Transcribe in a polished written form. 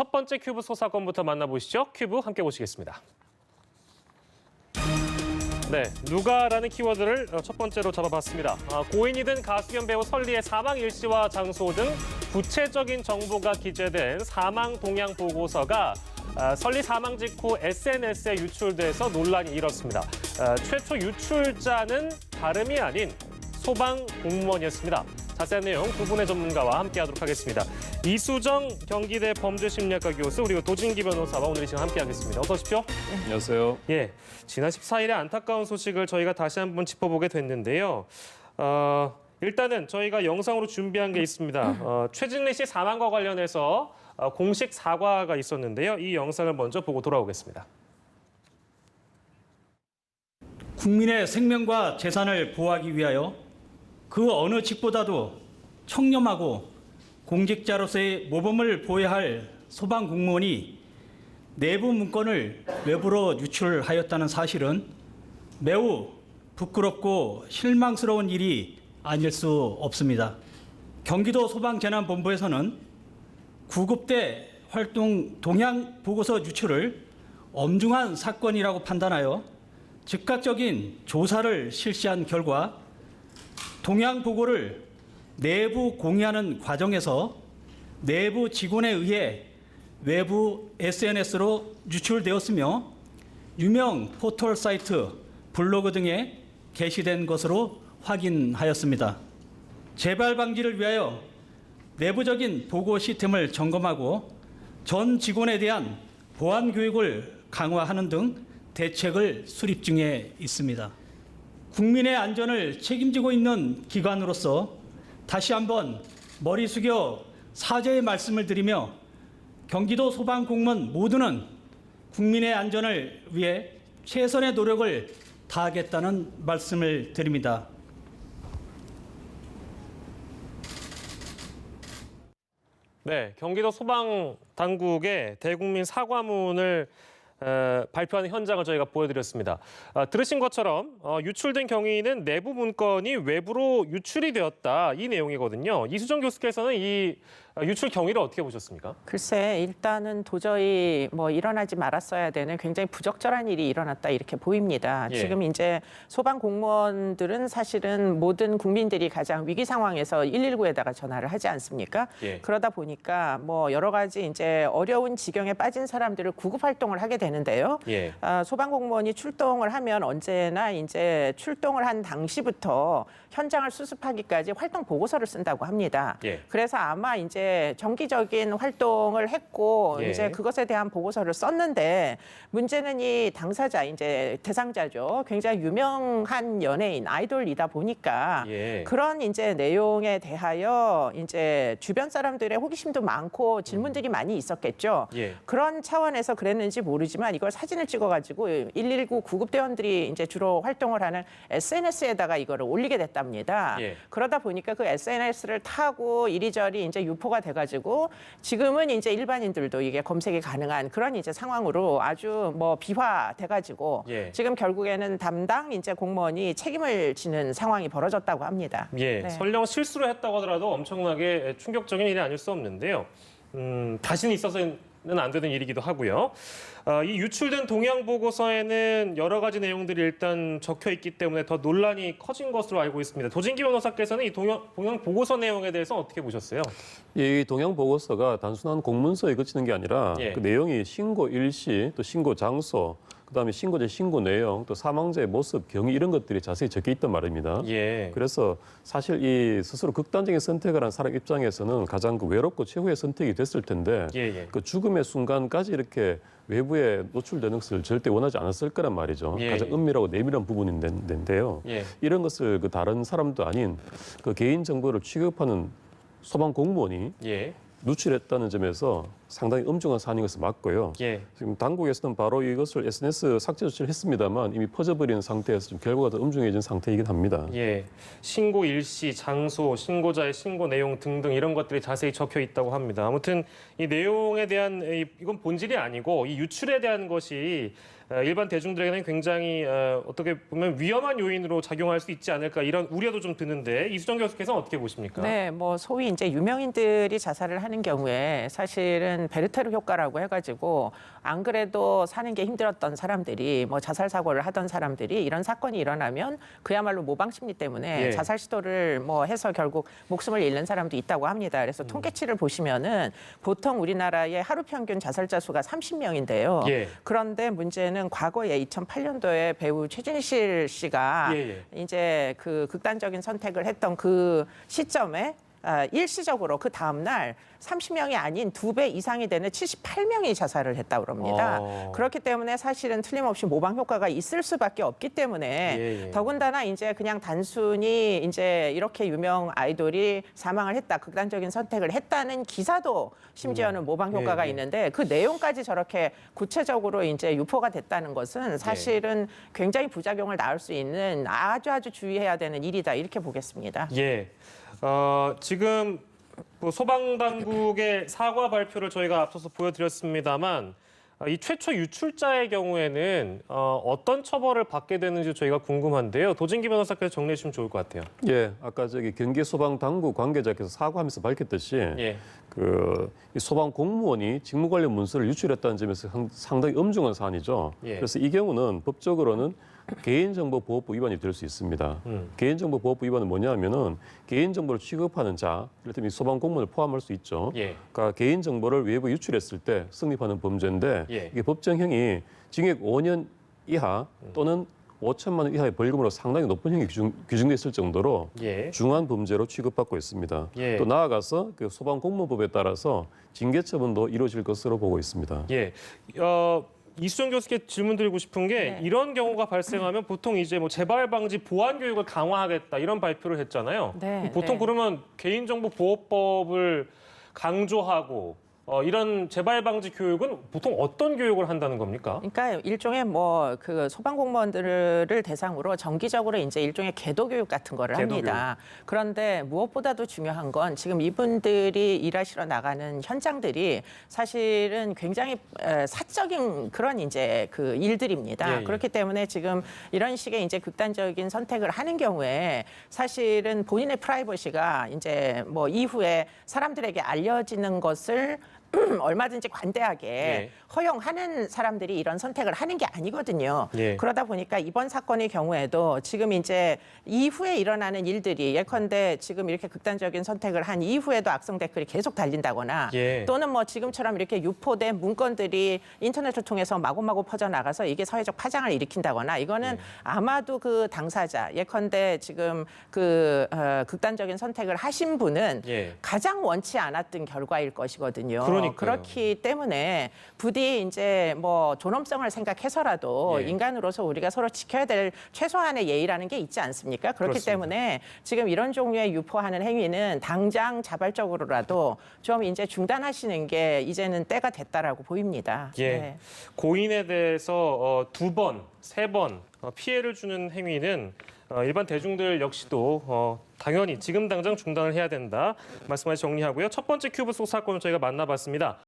첫 번째 큐브 소사건부터 만나보시죠. 큐브 함께 보시겠습니다. 네, 누가라는 키워드를 첫 번째로 잡아봤습니다. 고인이든 가수 겸 배우 설리의 사망 일시와 장소 등 구체적인 정보가 기재된 사망 동향 보고서가 설리 사망 직후 SNS에 유출돼서 논란이 일었습니다. 최초 유출자는 다름이 아닌 소방 공무원이었습니다. 자세한 내용 두 분의 전문가와 함께하도록 하겠습니다. 이수정 경기대 범죄심리학과 교수 그리고 도진기 변호사와 오늘 이 시간 함께하겠습니다. 어서 오십시오. 안녕하세요. 예, 지난 14일에 안타까운 소식을 저희가 다시 한번 짚어보게 됐는데요. 일단은 저희가 영상으로 준비한 게 있습니다. 최진리 씨 사망과 관련해서 공식 사과가 있었는데요. 이 영상을 먼저 보고 돌아오겠습니다. 국민의 생명과 재산을 보호하기 위하여 그 어느 직보다도 청렴하고 공직자로서의 모범을 보여야 할 소방 공무원이 내부 문건을 외부로 유출하였다는 사실은 매우 부끄럽고 실망스러운 일이 아닐 수 없습니다. 경기도 소방재난본부에서는 구급대 활동 동향 보고서 유출을 엄중한 사건이라고 판단하여 즉각적인 조사를 실시한 결과 동향 보고를 내부 공유하는 과정에서 내부 직원에 의해 외부 SNS로 유출되었으며 유명 포털 사이트, 블로그 등에 게시된 것으로 확인하였습니다. 재발 방지를 위하여 내부적인 보고 시스템을 점검하고 전 직원에 대한 보안 교육을 강화하는 등 대책을 수립 중에 있습니다. 국민의 안전을 책임지고 있는 기관으로서 다시 한번 머리 숙여 사죄의 말씀을 드리며 경기도 소방공무원 모두는 국민의 안전을 위해 최선의 노력을 다하겠다는 말씀을 드립니다. 네, 경기도 소방당국의 대국민 사과문을 발표하는 현장을 저희가 보여드렸습니다. 들으신 것처럼 유출된 경위는 내부 문건이 외부로 유출이 되었다 이 내용이거든요. 이수정 교수께서는 이 유출 경위를 어떻게 보셨습니까? 글쎄, 일단은 도저히 일어나지 말았어야 되는 굉장히 부적절한 일이 일어났다 이렇게 보입니다. 예. 지금 이제 소방 공무원들은 사실은 모든 국민들이 가장 위기 상황에서 119에다가 전화를 하지 않습니까? 예. 그러다 보니까 여러 가지 이제 어려운 지경에 빠진 사람들을 구급 활동을 하게 되는데요. 예. 소방 공무원이 출동을 하면 언제나 이제 출동을 한 당시부터 현장을 수습하기까지 활동 보고서를 쓴다고 합니다. 예. 그래서 아마 이제 정기적인 활동을 했고 예. 이제 그것에 대한 보고서를 썼는데 문제는 이 당사자 이제 대상자죠. 굉장히 유명한 연예인 아이돌이다 보니까 예. 그런 이제 내용에 대하여 이제 주변 사람들의 호기심도 많고 질문들이 많이 있었겠죠. 예. 그런 차원에서 그랬는지 모르지만 이걸 사진을 찍어가지고 119 구급대원들이 이제 주로 활동을 하는 SNS에다가 이거를 올리게 됐답니다. 예. 그러다 보니까 그 SNS를 타고 이리저리 이제 유포가 돼가지고 지금은 이제 일반인들도 이게 검색이 가능한 그런 이제 상황으로 아주 비화돼가지고 예. 지금 결국에는 담당 이제 공무원이 책임을 지는 상황이 벌어졌다고 합니다. 예, 네. 설령 실수를 했다고 하더라도 엄청나게 충격적인 일이 아닐 수 없는데요. 다시는 있어서는 안 되는 일이기도 하고요. 이 유출된 동향 보고서에는 여러 가지 내용들이 일단 적혀 있기 때문에 더 논란이 커진 것으로 알고 있습니다. 도진기 변호사께서는 이 동향 보고서 내용에 대해서 어떻게 보셨어요? 이 동향 보고서가 단순한 공문서에 그치는 게 아니라 예. 그 내용이 신고 일시, 또 신고 장소, 그다음에 신고자 신고 내용, 또 사망자의 모습, 경위 이런 것들이 자세히 적혀 있단 말입니다. 예. 그래서 사실 이 스스로 극단적인 선택을 한 사람 입장에서는 가장 외롭고 최후의 선택이 됐을 텐데 예. 그 죽음의 순간까지 이렇게 외부에 노출되는 것을 절대 원하지 않았을 거란 말이죠. 예. 가장 은밀하고 내밀한 부분인데요. 예. 이런 것을 그 다른 사람도 아닌 그 개인 정보를 취급하는 소방 공무원이 예. 누출했다는 점에서 상당히 엄중한 사안인 것은 맞고요. 예. 지금 당국에서는 바로 이것을 SNS 삭제 조치를 했습니다만 이미 퍼져버리는 상태에서 좀 결과가 더 엄중해진 상태이긴 합니다. 예. 신고 일시, 장소, 신고자의 신고 내용 등등 이런 것들이 자세히 적혀 있다고 합니다. 아무튼 이 내용에 대한 이건 본질이 아니고 이 유출에 대한 것이 일반 대중들에게는 굉장히 어떻게 보면 위험한 요인으로 작용할 수 있지 않을까 이런 우려도 좀 드는데 이수정 교수께서는 어떻게 보십니까? 네, 소위 이제 유명인들이 자살을 하는 경우에 사실은 사실은 베르테르 효과라고 해가지고 안 그래도 사는 게 힘들었던 사람들이 뭐 자살 사고를 하던 사람들이 이런 사건이 일어나면 그야말로 모방 심리 때문에 예. 자살 시도를 뭐 해서 결국 목숨을 잃는 사람도 있다고 합니다. 그래서 통계치를 보시면은 보통 우리나라의 하루 평균 자살자 수가 30명인데요. 예. 그런데 문제는 과거에 2008년도에 배우 최진실 씨가 예, 이제 그 극단적인 선택을 했던 그 시점에 일시적으로 그 다음 날 30명이 아닌 2배 이상이 되는 78명이 자살을 했다고 그럽니다. 그렇기 때문에 사실은 틀림없이 모방 효과가 있을 수밖에 없기 때문에 예, 예. 더군다나 이제 그냥 단순히 이제 이렇게 유명 아이돌이 사망을 했다, 극단적인 선택을 했다는 기사도 심지어는 모방 효과가 예, 예. 있는데 그 내용까지 저렇게 구체적으로 이제 유포가 됐다는 것은 사실은 굉장히 부작용을 낳을 수 있는 아주 주의해야 되는 일이다 이렇게 보겠습니다. 예. 지금 뭐 소방당국의 사과 발표를 저희가 앞서서 보여드렸습니다만 이 최초 유출자의 경우에는 어떤 처벌을 받게 되는지 저희가 궁금한데요. 도진기 변호사께서 정리해 주시면 좋을 것 같아요. 예, 아까 저기 경기 소방 당국 관계자께서 사과하면서 밝혔듯이 예. 이 소방 공무원이 직무 관련 문서를 유출했다는 점에서 상당히 엄중한 사안이죠. 예. 그래서 이 경우는 법적으로는 개인정보보호법 위반이 될 수 있습니다. 개인정보보호법 위반은 뭐냐면은 개인정보를 취급하는 자, 이를테면 소방 공무원을 포함할 수 있죠. 예. 그러니까 개인정보를 외부 유출했을 때 성립하는 범죄인데 예. 이게 법정형이 징역 5년 이하 또는 5천만 원 이하의 벌금으로 상당히 높은 형이 규정돼 있을 정도로 예. 중한 범죄로 취급받고 있습니다. 예. 또 나아가서 그 소방공무법에 따라서 징계 처분도 이루어질 것으로 보고 있습니다. 예. 이수정 교수께 질문 드리고 싶은 게 이런 경우가 발생하면 보통 이제 뭐 재발 방지 보안 교육을 강화하겠다 이런 발표를 했잖아요. 네, 보통 네. 그러면 개인정보 보호법을 강조하고 이런 재발 방지 교육은 보통 어떤 교육을 한다는 겁니까? 그러니까 일종의 뭐 그 소방 공무원들을 대상으로 정기적으로 이제 일종의 계도 교육 같은 거를 계도 합니다. 그런데 무엇보다도 중요한 건 지금 이분들이 일하시러 나가는 현장들이 사실은 굉장히 사적인 그런 이제 그 일들입니다. 예, 예. 그렇기 때문에 지금 이런 식의 이제 극단적인 선택을 하는 경우에 사실은 본인의 프라이버시가 이제 뭐 이후에 사람들에게 알려지는 것을 얼마든지 관대하게 예. 허용하는 사람들이 이런 선택을 하는 게 아니거든요. 예. 그러다 보니까 이번 사건의 경우에도 지금 이제 이후에 일어나는 일들이 예컨대 지금 이렇게 극단적인 선택을 한 이후에도 악성 댓글이 계속 달린다거나 예. 또는 뭐 지금처럼 이렇게 유포된 문건들이 인터넷을 통해서 마구마구 퍼져나가서 이게 사회적 파장을 일으킨다거나 이거는 아마도 그 당사자 예컨대 지금 그 극단적인 선택을 하신 분은 예. 가장 원치 않았던 결과일 것이거든요. 그러니까요. 그렇기 때문에 부디 이제 뭐 존엄성을 생각해서라도 예. 인간으로서 우리가 서로 지켜야 될 최소한의 예의라는 게 있지 않습니까? 그렇기 그렇습니다. 때문에 지금 이런 종류의 유포하는 행위는 당장 자발적으로라도 좀 이제 중단하시는 게 이제는 때가 됐다라고 보입니다. 예. 네. 고인에 대해서 2번, 3번 피해를 주는 행위는 일반 대중들 역시도 당연히 지금 당장 중단을 해야 된다 말씀까지 정리하고요. 첫 번째 큐브 속 사건을 저희가 만나봤습니다.